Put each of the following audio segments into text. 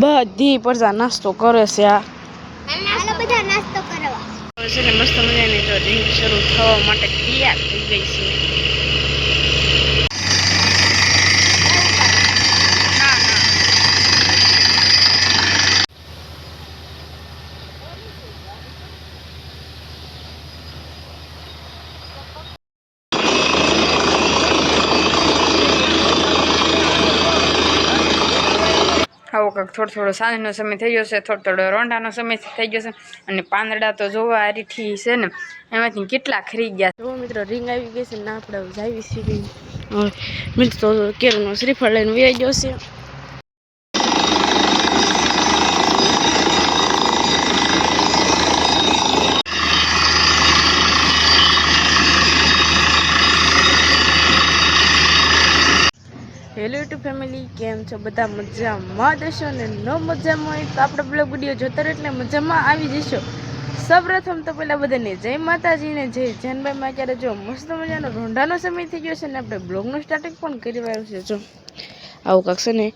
બધી પ્રજા નાસ્તો કરે છે. આ બધા નાસ્તો કરવા છે ને મસ્ત મજાની જો રીંગ શરૂ થવા માટે તૈયાર થઈ ગઈ છે. આવો કાંક થોડો સાંજનો સમય થઈ ગયો છે, થોડો રોંઢાનો સમય થઈ ગયો છે. અને પાંદડા તો જોવા આરીઠી છે ને એમાંથી કેટલા ખરી ગયા. જો મિત્રો રીંગ આવી ગઈ છે ને આપણે જાવી છીએ. મિત્રો તો કેળનો શ્રીફળ લઈને વહી ગયો છે. હેલો યુટ્યુબ ફેમિલી, કેમ છો બધા? મજામાં દેશો ને ન મજામાં હોય તો આપણે બ્લોગ વિડીયો જોતા રહે એટલે મજામાં આવી જશો. સૌપ્રથમ તો પહેલાં બધાને જય માતાજીને જય જાનભાઈમાં. અત્યારે જો મસ્ત મજાનો રોંઢાનો સમય થઈ ગયો છે ને આપણે બ્લોગનું સ્ટાર્ટિંગ પણ કરી વાળ્યું છે. જો આવું કાંક છે ને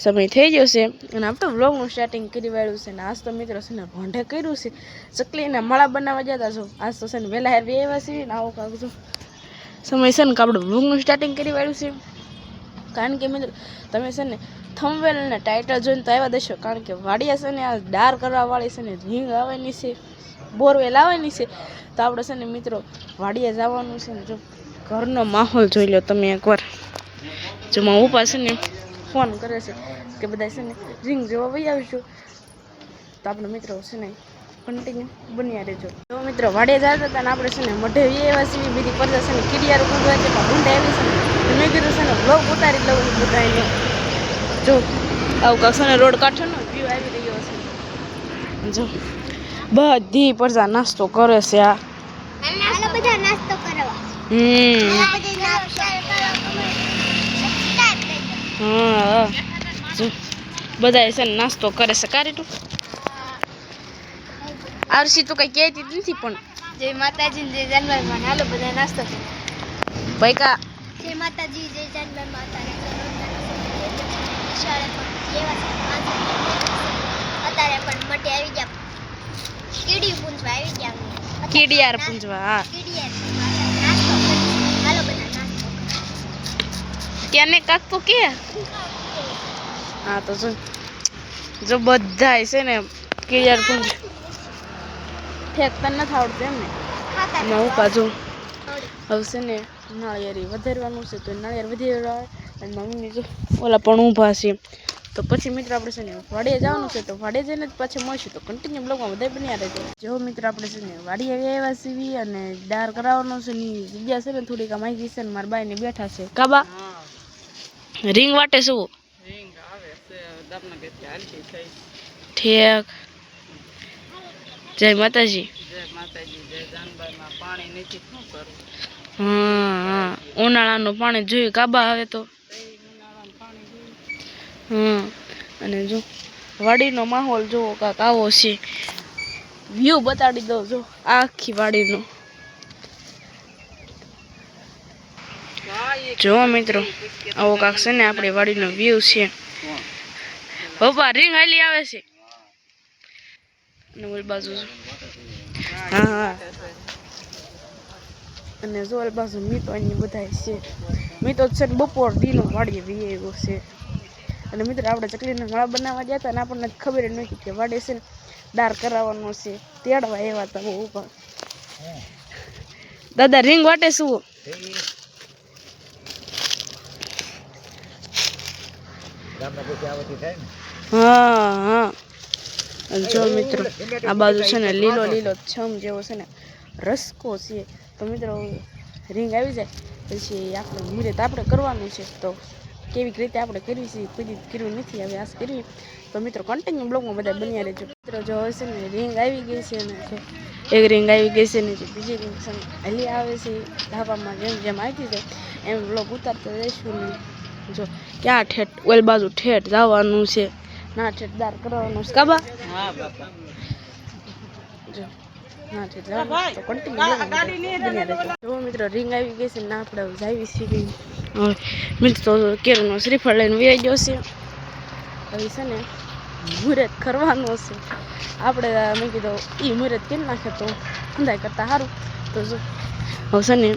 સમય થઈ ગયો છે અને આપણે બ્લોગનું સ્ટાર્ટિંગ કરી વાળ્યું છે. ને આજ તો મિત્રો છે ને રોંઢે કર્યું છે, ચકલીના માળા બનાવવા જતા છો. આજ તો છે ને વહેલા હેર એવા છે ને આવું કાંક જો સમય છે ને કે આપણે બ્લોગનું સ્ટાર્ટિંગ કરી વાળ્યું છે. કારણ કે મિત્રો તમે છે ને થંબનેલ અને ટાઇટલ જોઈને તો આવ્યા દેશો. કારણ કે વાડિયા છે ને આ ડાર કરવાવાળી છે ને રીંગ આવવાની છે, બોરવેલ આવવાની છે. તો આપણે છે ને મિત્રો વાડિયા જવાનું છે ને જો ઘરનો માહોલ જોઈ લો તમે એકવાર. જો મારા ઉપા છે ને ફોન કરે છે કે બધા છે ને રીંગ જોવા વહી આવીશું. તો આપણે મિત્રો છે ને કન્ટિન્યુ બન્યા રહેજો. જો મિત્રો વાડિયા જતા હતા ને આપણે છે ને મઢે એવા સીવી બીજી પરજા છે ને કીડિયારો કૂદવા છે પણ ઊંડા આવી છે ને મેં કીધું છે ને બ્લોગ ઉતારી લઉં બધાને. જો આવું કાંક છે ને રોડ કાંઠોનો વ્યૂ આવી રહ્યો છે. જો બધી પ્રજા નાસ્તો કરે છે. આ બધા નાસ્તો કરવા હા જો બધા છે ને નાસ્તો કરે છે. કારી તું આરસી તો કઈ કહેતી નથી પણ જય માતાજી જય જાનભાઈમાં. હાલો બધા નાસ્તો કરો. ભાઈ કા જય માતાજી જય જાનભાઈમાં. અત્યારે પણ મટે આવી ગયા, કીડી પૂંજવા આવી ગયા, કીડિયાર પૂંજવા. હા હાલો બધા નાસ્તો કેને કાક તો કે હા તો જો બધા છે ને કીડિયાર પૂંજ ફેંકતા નથી આવડતું એમને. હું પાછું હવે છે ને નાળિયેરી વધારવાનું છે તો નાળિયેર વધારવા અને મમ્મીની જો ઓલા પણ ઊભા છે. તો પછી મિત્રો આપણે છે ને વાડીએ જવાનું છે તો વાડીએ જઈને જ પાછું મળશું. તો કન્ટિન્યુ બ્લોગમાં બધા બન્યા રહેજો. જો મિત્રો આપણે છે ને વાડીએ આવ્યા સીવી અને ડાર કરાવવાનો છે ને જગ્યા છે ને થોડીક આમ આવી છે ને મારા બાઈને બેઠા છે. કાબા રીંગ વાટે શું રીંગ આવે છે દાપનગરથી હાલતી થઈ ઠેક. જય માતાજી જય માતાજી જય જાનભાઈમાં. પાણી નથી શું કરું? હા ઉનાળાનું પાણી જોયું કાબા આવે તો. અને જો વાડીનો માહોલ જોવો કાંક આવો છે. વ્યૂ બતાડી દો જો આખી વાડીનો. જો મિત્રો આવો કાંક છે ને આપણી વાડીનો વ્યૂ છે. પપ્પા રીંગ હાલી આવે છે અને ઓલી બાજુ હા અને જો ઓલી બાજુ મીતો અહીં બધા છે. મીતો છે ને બપોર દીનો વાડીએ વી આવ્યો છે. અને મિત્રો આપણે ચકલીના માળા બનાવવા ગયા હતા ને આપણને ખબર જ નથી કે વાડે છે ને ડાર કરાવવાનો છે. તેડવા એવા હતા બહુ ઉપર. દાદા રીંગ વાટે શું? હા હા જો મિત્રો આ બાજુ છે ને લીલો લીલો છમ જેવો છે ને રસકો છે. તો મિત્રો રીંગ આવી જાય પછી આપણે મુહૂર્ત આપણે કરવાનું છે. તો કેવી રીતે આપણે કરવી છે કોઈ કર્યું નથી, હવે આસ કરવી. તો મિત્રો કન્ટિન્યુ બ્લોગમાં બધા બન્યા રહેજો. મિત્રો જો છે ને રીંગ આવી ગઈ છે ને એક રીંગ આવી ગઈ છે ને બીજી રીંગ છે ને હલી આવે છે. ધાબામાં જેમ જેમ આવતી જાય એમ બ્લોગ ઉતારતા જઈશું ને જો ક્યાં ઠેઠ ઓલ બાજુ ઠેઠ જવાનું છે ના ઠેઠ દાર કરવાનું છે. કાબા હા બાપા જો ના ઠેઠ જવાનું તો કન્ટિન્યુ જો મિત્રો રીંગ આવી ગઈ છે ને આપણે જાવી છીએ. મિત્રો તો કેળનો શ્રીફળ લઈને વહી ગયો છે. હવે છે ને મુહૂર્ત કરવાનું હશે આપણે મેં કીધું એ મુહૂર્ત કેમ નાખે તો અંધાય કરતાં સારું તો જો હવે છે ને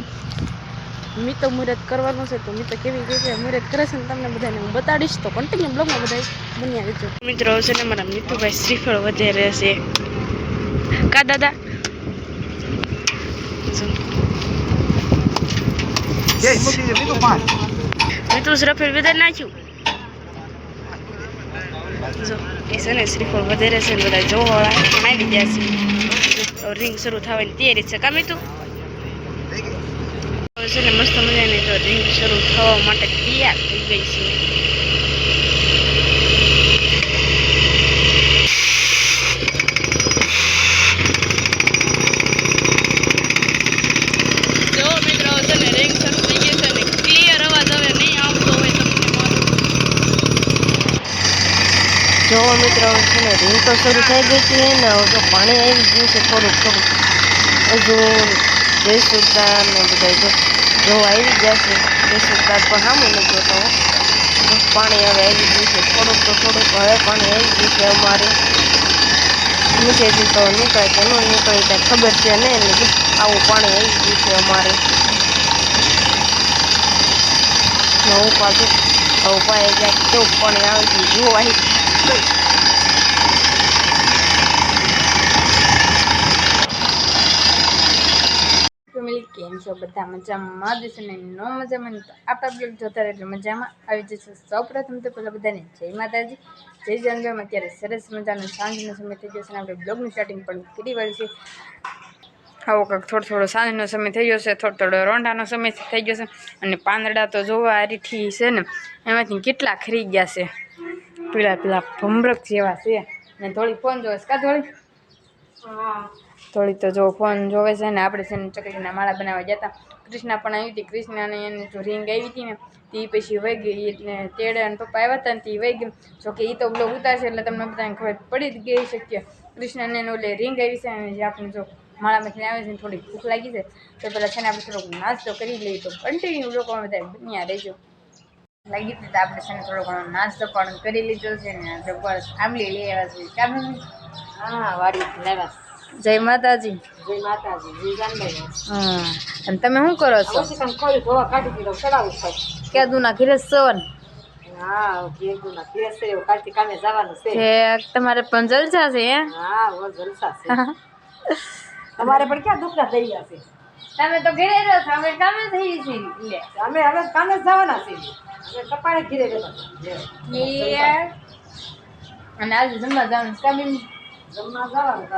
મેં તો મુહૂર્ત કરવાનું છે તો મેં તો કેવી રીતે મુહૂર્ત કરે છે ને તમને બધાને હું બતાડીશ તો કન્ટિન્યુ બ્લોગમાં બધા બન્યા રહેજો મિત્રો છે ને મારા મિતુભાઈ શ્રીફળ વધારે છે કા દાદા મિતુ શ્રીફળ વધારે નાખ્યું જો એ છે ને શ્રીફળ વધારે છે ને બધા જોવા આવી ગયા છે રિંગ શરૂ થવાની તૈયારી છે કા મિતુ છે ને મસ્ત મજાની તો રિંગ શરૂ થવા માટે તૈયાર થઈ ગઈ છે જો મિત્રો છે ને રિંગ શરૂ થઈ ગઈ છે ને ક્લિયર અવાજ હવે નહીં આવતો હોય તમને જો મિત્રો છે ને રીલ તો શરૂ થઈ ગઈ હતી ને હવે તો પાણી આવી ગયું છે થોડુંક હજુ જય સુલતાન ને બધા જો આવી ગયા છે જય સુલતાન પણ સામું નથી જોતો પાણી હવે આવી ગયું છે થોડુંક હવે પાણી આવી ગયું છે અમારે નીચેથી તો નીકળે કે ન નીકળે કાંઈ ખબર છે નહીં એટલે આવું પાણી આવી ગયું છે અમારે ઉપાય ગયા કેવું પાણી આવી ગયું જોવાય ફેમિલી કેમ છો બધા મજામાં દેશો ને નો મજામાં તો આપણા બ્લોગ જોતા એટલે મજામાં આવી જશે સૌપ્રથમ તો પહેલાં બધાને જય માતાજી જય જંગમાં અત્યારે સરસ મજાનો સાંજનો સમય થઈ ગયો છે અને આપણે બ્લોગની સ્ટાર્ટિંગ પણ કરી વાળી છે આવો કંઈક થોડો સાંજનો સમય થઈ ગયો છે થોડો રોંઢાનો સમય થઈ ગયો છે અને પાંદડા તો જોવા રીઠી છે ને એમાંથી કેટલા ખરી ગયા છે પેલા ભમરક જેવા છે ને થોડી ફોન જોવે છે કા થોડી તો જો ફોન જોવે છે ને આપણે છે ને ચકલીના માળા બનાવવા જતા કૃષ્ણા પણ આવી હતી કૃષ્ણાને એને જો રીંગ આવી હતી ને તે પછી વહી ગઈ એટલે તેડે અને પપ્પા આવ્યા હતા ને તે વહી ગઈ જોકે એ તો બ્લોગ ઉતારશે એટલે તમને બધાને ખબર પડી જ ગઈ શક્ય કૃષ્ણને ઓલે રીંગ આવી છે અને જે આપણે જો માળામાંથી આવે છે ને થોડી ભૂખ લાગી છે તો પહેલાં છે ને આપણે થોડોક નાસ્તો કરી લઈએ તો કન્ટિન્યુ લોકોમાં બધા બન્યા રહેજો લાગી હતી તો આપણે છે ને થોડો ઘણો નાસ્તો પણ કરી લીધો છે ને બસ આંબલી લઈ આવ્યા છે કામ હા વાડી લાવ્યા જય માતાજી જય માતાજી જય જાનભાઈ હા અને તમે શું કરો છો ખોલી ધોવા કાઢી દીધો ચડાવું થાય કેદુના ઘીરે સવન હા કેગુના કેસ છે કાઢી કામે જવાનું છે તમારે પણ જલસા છે હે હા ઓ જલસા છે તમારે પણ ક્યાં દુખના થઈ ગયા છે તમે તો ઘરે રહો છો અમે કામે થઈ છે લે અમે હવે કામે જવાના છીએ અમે કપાળે ઘીરે રહેતા અને આજે જમવા જવાનું કામે જમવા જવાનું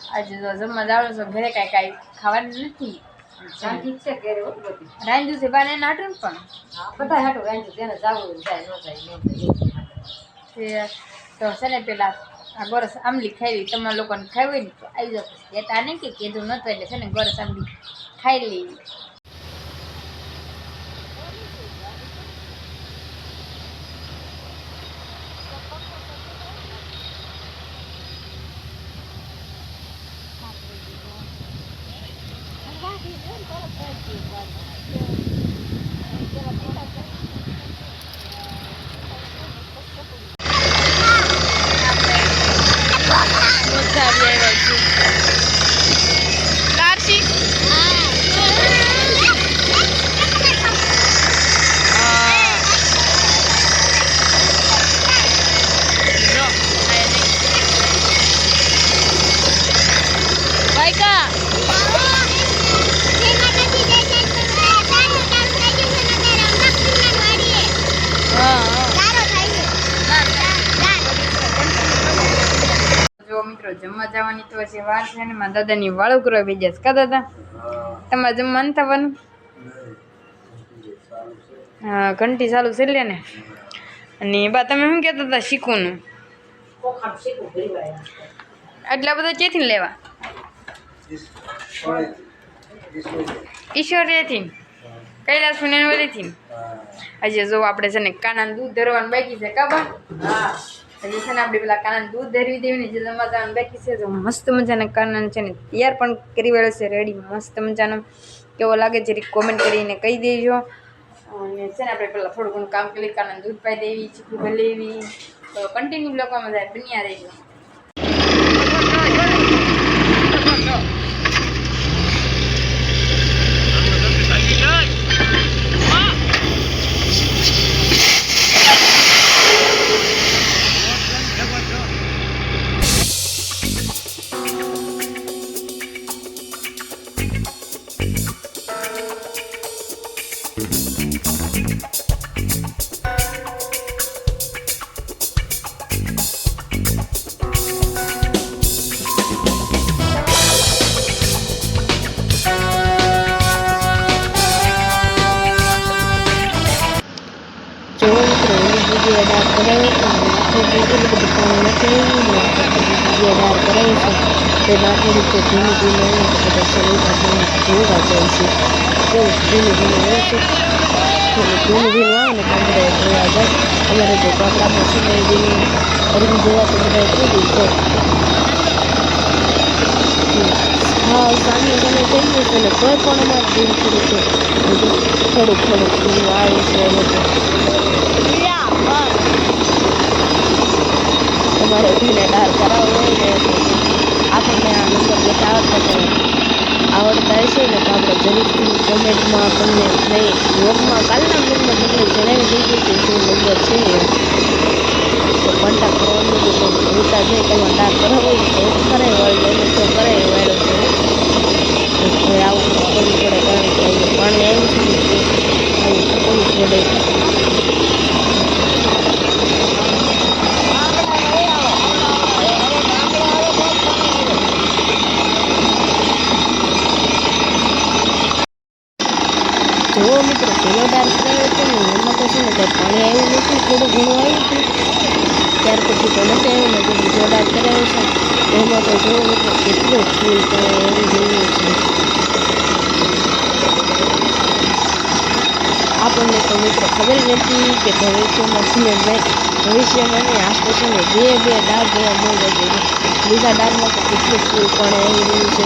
આજે તો જમવા જવાનું છે ઘરે કાંઈ ખાવાનું નથી ઠીક છે ઘરે હો બધી રાંધ્યું છે બાને નાટું પણ બધા હાટું રાંધ્યું જેને જાવું જાય ન જાય તો છે ને પેલા આ ગોરસ આંબલી ખાઈ તમારા લોકોને ખાવી હોય ને તો આવી જાવ કહેતા નહીં કે કીધું નતું એટલે છે ને ગોરસ આંબલી ખાઈ લેવી મિત્રો જમવા જવાની તો હજી વાર છે ને મારા દાદાની વાળું કરવા બેજા છે કા દાદા તમારે જમવાનું થવાનું હા ઘંટી ચાલુ છે લે ને અને બા તમે શું કહેતા હતા શીખવાનું આટલા બધા ક્યાંથી લેવા ઈશ્વરીથી કૈલાસ ફૂનેવરીથી હજી જો આપણે છે ને કાનાનું દૂધ ધરવાનું બાકી છે કા બા હા હજી છે ને આપણે પેલા કાનાનું દૂધ ધરવી દેવી ને જે જમવા જવાનું બાકી છે જો મસ્ત મજાના કાનાનું છે ને તૈયાર પણ કરી વાળો છે રેડી મસ્ત મજાનો કેવો લાગે છે કોમેન્ટ કરીને કહી દેજો અને છે ને આપણે પેલા થોડું ઘણું કામ કરી કાનાનું દૂધ પાઈ દેવી ચીકુ ભલેવી તો કન્ટિન્યુ બ્લોગમાં બધા બન્યા રહેજો. જો મિત્રો એની જગ્યાએ દાળ કરાવી દાળ કરાવી છે તે નાખેલી છે ધીમે ધીમે બધા શરીરમાં જોવા જાય છે જો ધીમે ધીમે હોય છે ધીમે ધીમે આવે ને તો બધા જોવા જાય અમારે જો ગામડામાં છે ને ધીમે અરબી જેવા તો બધા કૂદી છે હા સામે સામે થઈ ગયું છે ને કોઈ પણ અમારે ધીમ શરૂ છે થોડુંક ધીમું આવે છે અને તમારે ઘીને દાળ કરાવવો હોય ને આપણને આ નંબર આવડતા હશે ને તો આપણે જરૂરથી કોમેન્ટમાં તમને નહીં બ્લોગમાં કાલના બ્લોગમાં તમને જણાવી દઈશું કે શું નંબર છે તો કોન્ટેક્ટ કરવાનું તો ભૂલતા જાય તમારે દાળ કરાવવો હોય તો કરાવી વાળો તો કરાવી વાળો છે હવે આવું કરવું પડે કારણ કે પાણી આવ્યું છે ને આવું કરવું પડે. જુઓ મિત્રો પેલો દાળ કરાવ્યો હતો ને એમાં તો છે ને કંઈ પાણી આવ્યું નથી થોડું ઘણું આવ્યું હતું ત્યાર પછી તો નથી આવ્યું ને બીજો દાળ કરાવ્યો છે એમાં તો જુઓ મિત્રો કેટલું ફૂલ કરે એવું જોયું છે આપણને તો મિત્રો ખબર નથી કે ભવિષ્યમાં છે ને ભવિષ્યમાં નહીં આસપાસ છે ને બે દાળ જોવા મળે છે બીજા દાળમાં તો કેટલું ફૂલ પણ આવી રહ્યું છે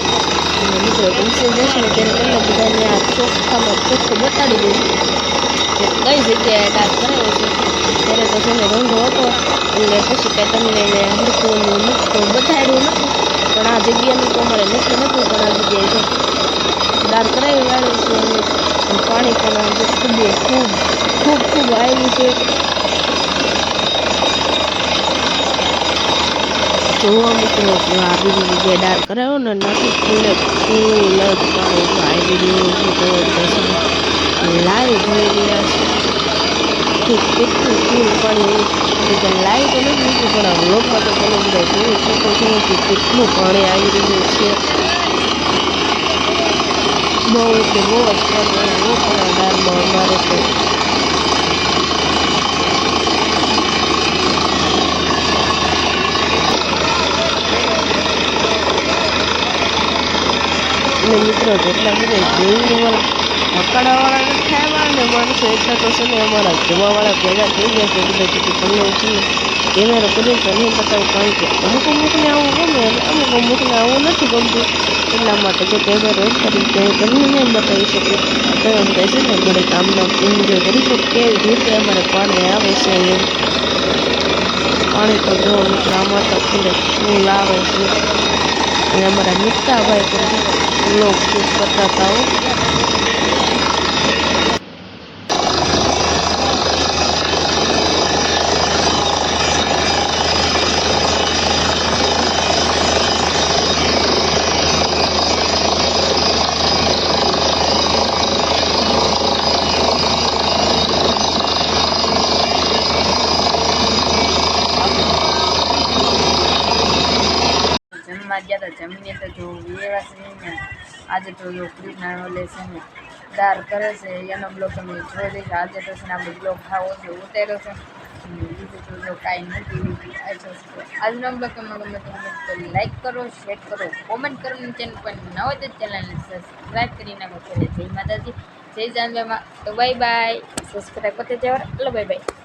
અને મિત્રો દિવસે જશે ને ત્યારે તમને બધાને આ ચોખ્ખામાં ચોખ્ખું બતાડી દઈશું કે કઈ જગ્યાએ દાળ કરાવ્યો છે ત્યારે તો છે ને રંગો હતો એટલે પછી કાંઈ તમને હરખું બતાડ્યું નથી પણ આ જગ્યાનું તો અમારે નક્કી નહોતું પણ આ જગ્યાએ છે દાળ કરાવી વાળું છે અને પાણી પણ ખૂબ આવ્યું છે. જોવા મિત્રો આ બીજી જગ્યાએ દાળ કરાવ્યો ને નથી ફૂલ જ પાણી આવી રહ્યું છે તો લાઈવ જોઈ રહ્યા છે કે કેટલું ફૂલ પાણી લાઈવ તો નથી મૂક્યું પણ આ વ્લોગમાં તો તમે બધા જોઈ શકો છો કે કેટલું પાણી આવી રહ્યું છે બહુ એટલે બહુ જ પાણી દાળમાં અમારે તો અને મિત્રો જેટલા બધા ડેંગુવાળા પકડવાવાળા નથી આવ્યા ને માણસો એટલા તો છે ને અમારા જોવાવાળા ભેગા થઈ ગયા છે બધા જેટલું તમને છે ને કેમેરો કરીને તો નહીં બતાવું કારણ કે અમુકને આવું ગમે અને અમુકને આવું નથી ગમતું એટલા માટે જો કેમેરો એમ કરી તો હું તમને નહીં બતાવી શકું તમે બધા છે ને ઘરે કામના એન્જોય કરી શકો કેવી રીતે અમારે પાણી આવે છે એમ પાણી તો જો મિત્રો આમાં તો ફૂલ આવે છે અને અમારા મિત્તાભાઈ પણ લોક શૂટ કરતા હતા જમવા ગયા હતા જમીને તો જો વ્યવસ રહીને આજે તો જો કૃષ્ણ ઓલે છે ને દાળ કરે છે એનો બ્લોગ તમે જોઈ દઈશ આજે તો છે ને આપણે બ્લોગ ખાવો છે ઉતાર્યો છે બીજું તો જો કાંઈ નથી આજનો બ્લોગ તમને ગમે તો લાઈક કરો શેર કરો કોમેન્ટ કરો ચેનલ પર ન હોય તો ચેનલને સબસ્ક્રાઈબ કરી નાખો છે જય માતાજી જય જાનવેમાં તો બાય બાય સબસ્ક્રાઈબ કરते जाओ बाय बाय.